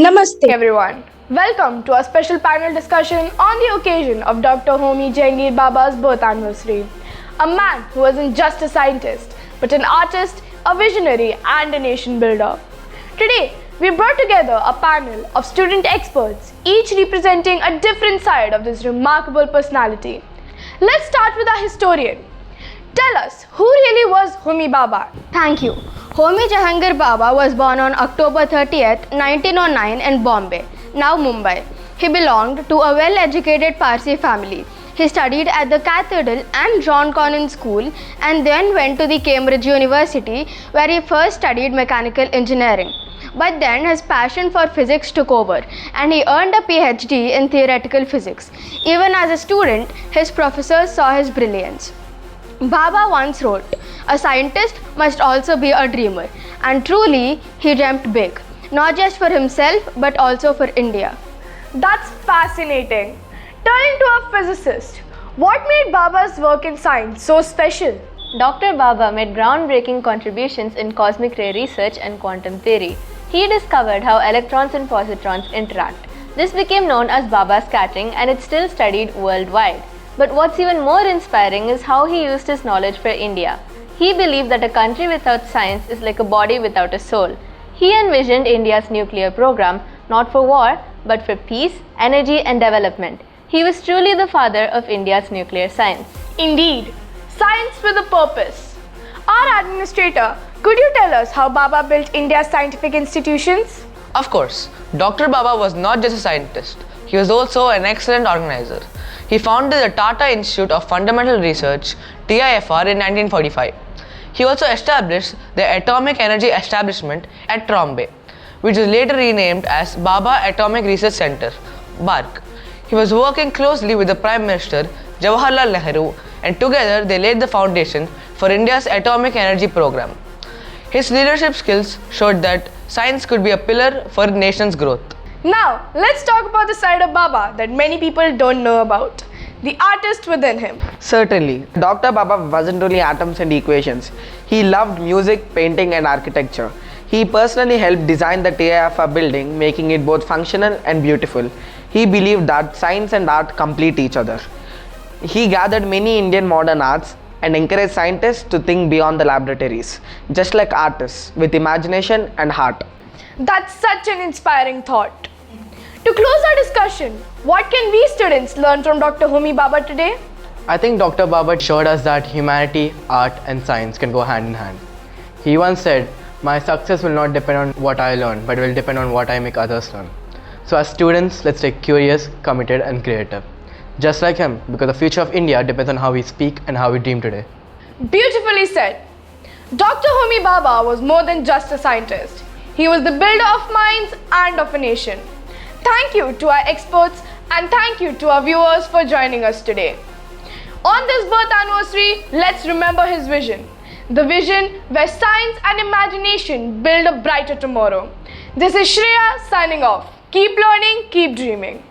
Namaste. Everyone, welcome to a special panel discussion on the occasion of Dr. Homi Jehangir Baba's birth anniversary. A man who wasn't just a scientist, but an artist, a visionary, and a nation builder. Today, we brought together a panel of student experts, each representing a different side of this remarkable personality. Let's start with our historian. Tell us, who really was Homi Baba? Thank you. Homi Jehangir Baba was born on October 30th, 1909 in Bombay, now Mumbai. He belonged to a well-educated Parsi family. He studied at the Cathedral and John Connon School and then went to the Cambridge University, where he first studied mechanical engineering. But then his passion for physics took over and he earned a PhD in theoretical physics. Even as a student, his professors saw his brilliance. Baba once wrote, "A scientist must also be a dreamer," and truly, he dreamt big, not just for himself but also for India. That's fascinating. Turning to a physicist, what made Baba's work in science so special? Dr. Baba made groundbreaking contributions in cosmic ray research and quantum theory. He discovered how electrons and positrons interact. This became known as Baba scattering and it's still studied worldwide. But what's even more inspiring is how he used his knowledge for India. He believed that a country without science is like a body without a soul. He envisioned India's nuclear program not for war, but for peace, energy and development. He was truly the father of India's nuclear science. Indeed, science with a purpose. Our administrator, could you tell us how Baba built India's scientific institutions? Of course, Dr. Baba was not just a scientist, he was also an excellent organizer. He founded the Tata Institute of Fundamental Research, TIFR, in 1945. He also established the Atomic Energy Establishment at Trombay, which was later renamed as Baba Atomic Research Center, BARC. He was working closely with the Prime Minister Jawaharlal Nehru, and together they laid the foundation for India's atomic energy program. His leadership skills showed that science could be a pillar for a nation's growth. Now, let's talk about the side of Baba that many people don't know about, the artist within him. Certainly, Dr. Baba wasn't only atoms and equations. He loved music, painting and architecture. He personally helped design the TIFR building, making it both functional and beautiful. He believed that science and art complete each other. He gathered many Indian modern arts and encouraged scientists to think beyond the laboratories, just like artists, with imagination and heart. That's such an inspiring thought. To close our discussion, what can we students learn from Dr. Homi Baba today? I think Dr. Baba showed us that humanity, art and science can go hand in hand. He once said, "My success will not depend on what I learn, but will depend on what I make others learn." So as students, let's stay curious, committed and creative. Just like him, because the future of India depends on how we speak and how we dream today. Beautifully said. Dr. Homi Baba was more than just a scientist. He was the builder of minds and of a nation. Thank you to our experts and thank you to our viewers for joining us today. On this birth anniversary, let's remember his vision. The vision where science and imagination build a brighter tomorrow. This is Shreya signing off. Keep learning, keep dreaming.